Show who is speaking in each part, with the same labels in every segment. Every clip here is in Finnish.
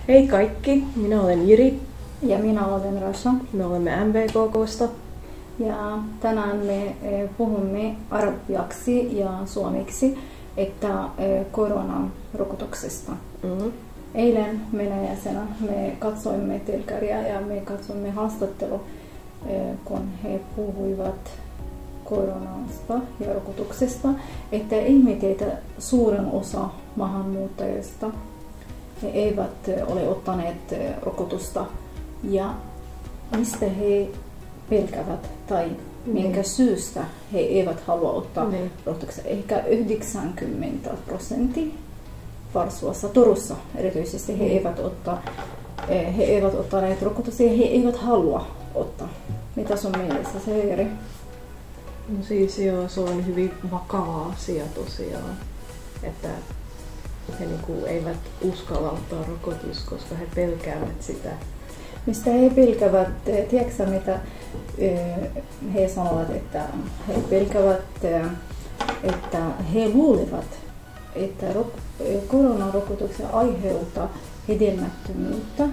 Speaker 1: Hei kaikki, minä olen Jiri.
Speaker 2: Ja minä olen Rasha.
Speaker 1: Me olemme MVKK:sta.
Speaker 2: Ja tänään me puhumme arabiaksi ja suomeksi, että koronarokotuksesta. Eilen Venäjäsenä me katsoimme telkkaria ja me katsoimme haastattelua, kun he puhuivat koronasta ja rokotuksesta, että ihmeteitä suurin osa maahanmuuttajista he eivät ole ottaneet rokotusta ja mistä he pelkävät tai minkä syystä he eivät halua ottaa rokotuksia. Ehkä 90% Varsovassa, Turussa erityisesti he eivät ottaneet rokotuksia ja he eivät halua ottaa. Mitä sun mielestä se, Jari?
Speaker 1: No siis joo, se on hyvin vakava asia tosiaan, että he eivät uskalla ottaa rokotus, koska he pelkäävät sitä.
Speaker 2: Mistä he pelkävät? Tiedätkö mitä he sanovat, että he pelkävät, että he luulevat, että koronarokotuksia aiheuttaa hedelmättömyyttä,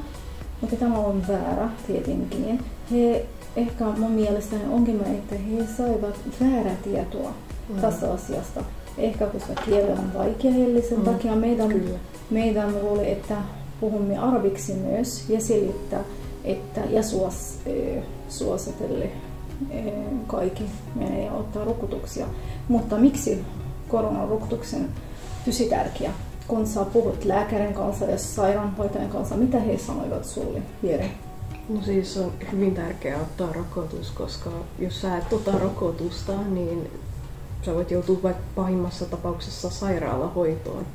Speaker 2: mutta tämä on väärä tietenkin. He ehkä mun mielestäni ongelma, että he saivat väärää tietoa tästä asiasta. Ehkä koska kieli on vaikea heille, sen takia meidän luulee, että puhumme arabiksi myös ja selittää, että ja suositelle kaikki menee ottaa rokotuksia. Mutta miksi koronarokotuksen tosi tärkeä? Kun sä puhut lääkärin kanssa ja sairaanhoitajan kanssa, mitä he sanoivat sulle, Jere?
Speaker 1: No siis on hyvin tärkeää ottaa rokotus, koska jos sä et ota rokotusta, niin sä voit joutua vaikka pahimmassa tapauksessa sairaalahoitoon,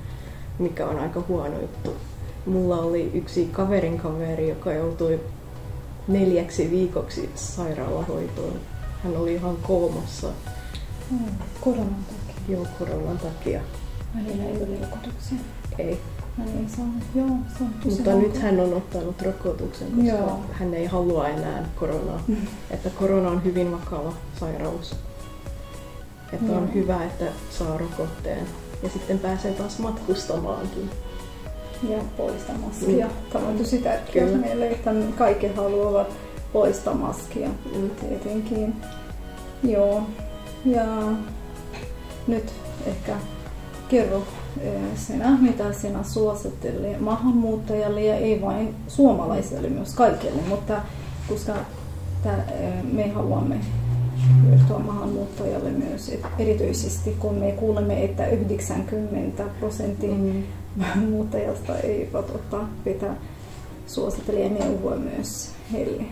Speaker 1: mikä on aika huono juttu. Mulla oli yksi kaverin kaveri, joka joutui 4 viikoksi sairaalahoitoon. Hän oli ihan koomassa.
Speaker 2: Koronan takia?
Speaker 1: Joo, koronan takia.
Speaker 2: Hänellä ei ole rokotuksia?
Speaker 1: Ei.
Speaker 2: Hän ei saanut. Joo, se on tosi
Speaker 1: Mutta nyt hän on ottanut rokotuksen, koska hän ei halua enää koronaa. Että korona on hyvin vakava sairaus. Että on hyvä, että saa rokotteen ja sitten pääsee taas matkustamaankin.
Speaker 2: Ja poistaa maskia. Tämä on tosi tärkeää meille, että kaikki haluavat poistaa maskia tietenkin. Joo. Ja nyt ehkä kerro sinä, mitä sinä suosittelet maahanmuuttajalle ja ei vain suomalaiselle, myös kaikille, mutta koska me haluamme kertoa maahanmuuttajalle myös, erityisesti kun me kuulemme, että 90% maahanmuuttajasta eivät ottaa pitää suositella ja neuvoa myös heille.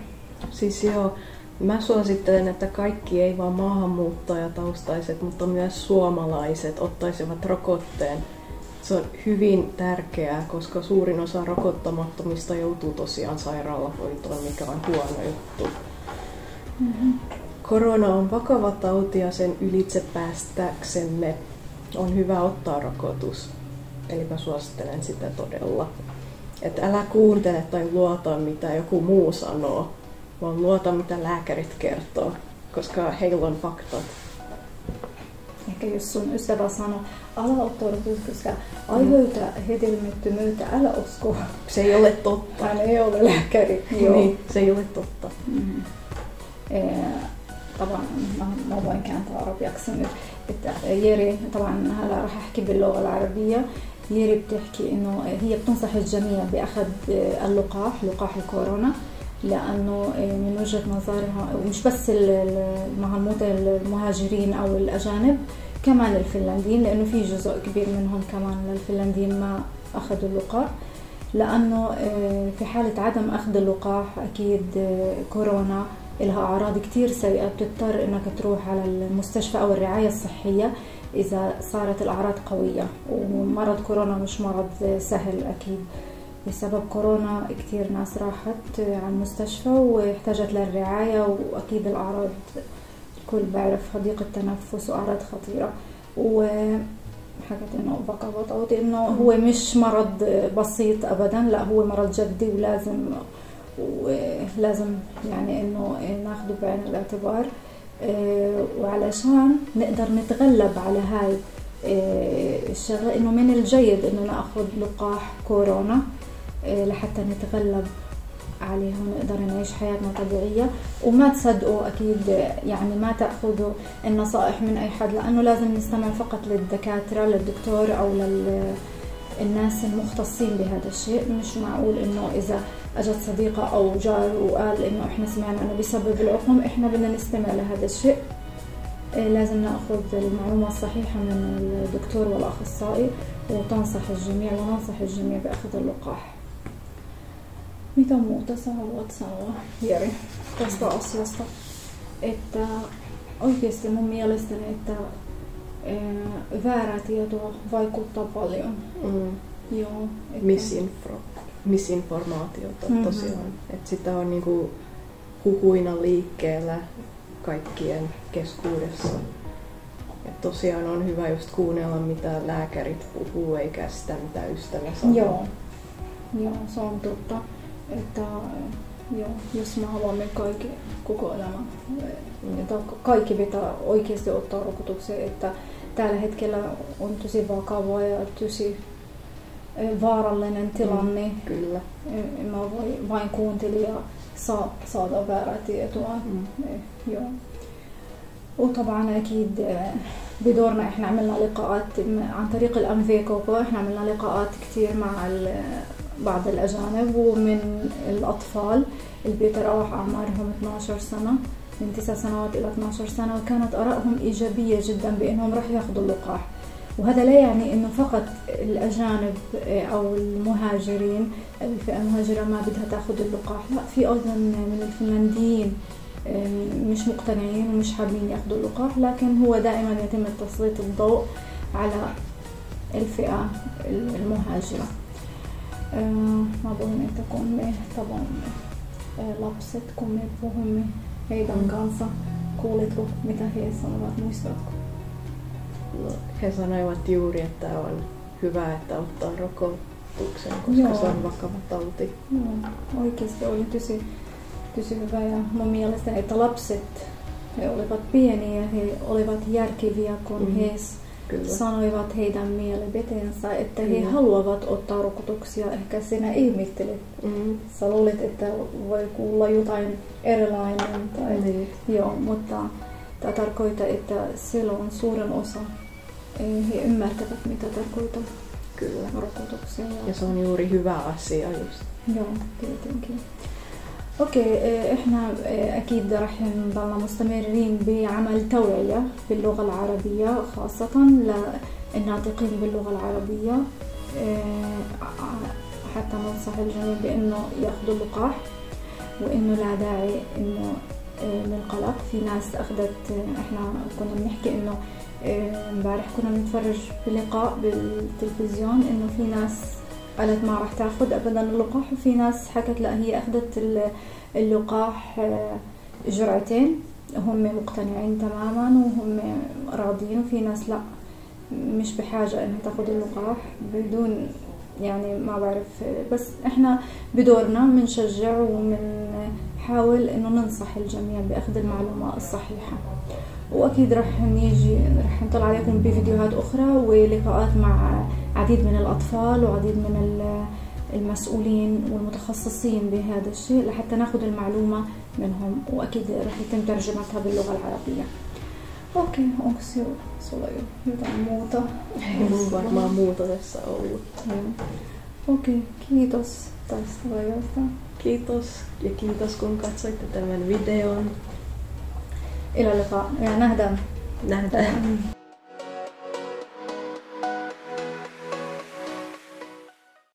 Speaker 1: Siis joo, mä suosittelen, että kaikki ei vaan maahanmuuttajataustaiset, mutta myös suomalaiset ottaisivat rokotteen. Se on hyvin tärkeää, koska suurin osa rokottamattomista joutuu tosiaan sairaalahoitoon, mikä on huono juttu. Korona on vakava tauti ja sen ylitse päästäksemme on hyvä ottaa rokotus. Eli mä suosittelen sitä todella. Että älä kuuntele tai luota mitä joku muu sanoo, vaan luota mitä lääkärit kertoo, koska heillä on faktat.
Speaker 2: Ehkä jos sun ystävä sanoo, älä ottaa rokotus, koska aiheuttaa hedelmättömyyttä, älä usko.
Speaker 1: Se ei ole totta.
Speaker 2: Hän ei ole lääkäri.
Speaker 1: Niin, se ei ole totta.
Speaker 2: طبعا ما voin kääntää arabiaksi nyt. ييري طبعا هلا رح احكي باللغه العربيه. ييري بتحكي انه هي بتنصح الجميع باخذ لقاح الكورونا لانه من وجهه نظرها مش بس المهاجرين او الاجانب كمان الفنلنديين لانه في جزء كبير منهم كمان الفنلنديين ما اخذوا اللقاح لانه في حاله عدم اخذ اللقاح اكيد كورونا لها أعراض كتير سيئة بتضطر إنك تروح على المستشفى أو الرعاية الصحية إذا صارت الأعراض قوية ومرض كورونا مش مرض سهل أكيد بسبب كورونا كتير ناس راحت على المستشفى واحتاجت للرعاية وأكيد الأعراض الكل بعرف ضيق التنفس وأعراض خطيرة وحكت إنه بقى بطاطي إنه هو مش مرض بسيط أبدا لا هو مرض جدي ولازم يعني انه ناخده بعين الاعتبار وعلشان نقدر نتغلب على هاي الشغله انه من الجيد انه ناخذ لقاح كورونا لحتى نتغلب عليها ونقدر نعيش حياتنا طبيعية. وما تصدقوا أكيد، يعني ما تأخذوا النصائح من أي حد، لأنه لازم نستمع فقط للدكاترة، للدكتور أو للناس المختصين بهذا الشيء. مش معقول إنه إذا أجت صديقة أو جار وقال إنه إحنا سمعنا إنه بسبب العقم إحنا بدنا نستمع لهذا الشيء. لازم نأخذ المعلومة الصحيحة من الدكتور والأخصائي، وتنصح الجميع وننصح الجميع بأخذ اللقاح. Mitä muuta sä haluat sanoa, Jeri, tästä asiasta? Että oikeasti mun mielestäni, että väärää tietoa vaikuttaa paljon. Joo,
Speaker 1: että misinformaatiota tosiaan. Että sitä on niinku huhuina liikkeellä kaikkien keskuudessa. Ja tosiaan on hyvä just kuunnella, mitä lääkärit puhuu, eikä sitä, mitä ystävä sanoo.
Speaker 2: Joo, se on totta. Että jos me haluamme koko elämän, että kaikki pitää oikeasti ottaa rokotuksia, että tällä hetkellä on tosi vakava ja tosi vaarallinen tilanne.
Speaker 1: Kyllä.
Speaker 2: Mä vain kuuntelin ja saada väärää tietoa. وطبعا أكيد بدورنا إحنا عملنا لقاءات عن طريق الأنفيكوكو. إحنا عملنا لقاءات كتير مع بعض الأجانب ومن الأطفال اللي بيتراوح أعمارهم 12 سنة، من 9 سنوات إلى 12 سنة، وكانت آرائهم إيجابية جدا بأنهم رح ياخذوا اللقاح. وهذا لا يعني إنه فقط الأجانب أو المهاجرين، الفئة المهاجرة ما بدها تاخذ اللقاح، لا، في أيضا من الفنلنديين مش مقتنعين ومش حابين ياخذوا اللقاح، لكن هو دائما يتم تسليط الضوء على الفئة المهاجرة. Mä puhun, että kun me tapamme lapset, kun me puhumme heidän kanssa, kuulitko mitä he sanovat, muistatko?
Speaker 1: No, he sanoivat juuri, että on hyvä, että ottaa rokotuksen, koska se on vakava tauti.
Speaker 2: Oikeasti oli tosi hyvä, ja mun mielestäni, että lapset, he olivat pieniä ja he olivat järkeviä, kun he sanoivat heidän mielipiteensä, että he haluavat ottaa rokotuksia. Ehkä sinä ihmettelit. Sä luulit, että voi kuulla jotain erilainen. Mutta tämä tarkoittaa, että silloin suurin osa he ymmärtävät, mitä tarkoittaa rokotuksia.
Speaker 1: Ja se on juuri hyvä asia just.
Speaker 2: Joo, tietenkin. اوكي، احنا اكيد راح نضلنا مستمرين بعمل توعية باللغة العربية، خاصة للناطقين باللغة العربية، حتى ننصح الجميع بانه ياخذوا اللقاح، وانه لا داعي انه للقلق. في ناس اخذت، احنا كنا بنحكي انه امبارح كنا بنتفرج بلقاء بالتلفزيون انه في ناس قالت ما راح تاخذ ابدا اللقاح، وفي ناس حكت لا هي اخذت اللقاح جرعتين، هم مقتنعين تماما وهم راضيين، وفي ناس لا مش بحاجه انها تاخذ اللقاح بدون، يعني ما بعرف. بس احنا بدورنا بنشجع وبنحاول انه ننصح الجميع باخذ المعلومه الصحيحه. واكيد رح نطلع عليكم بفيديوهات اخرى ولقاءات مع عديد من الاطفال وعديد من المسؤولين والمتخصصين بهذا الشيء لحتى ناخذ المعلومه منهم، واكيد رح يتم ترجمتها باللغه العربيه. Okei, onko sulla jotain muuta?
Speaker 1: Ei mun varmaan muuta tässä ollut.
Speaker 2: Okei, kiitos tästä rajoista.
Speaker 1: Kiitos ja kiitos kun katsoitte tämän videon.
Speaker 2: إلى اللقاء، يعني نهدى.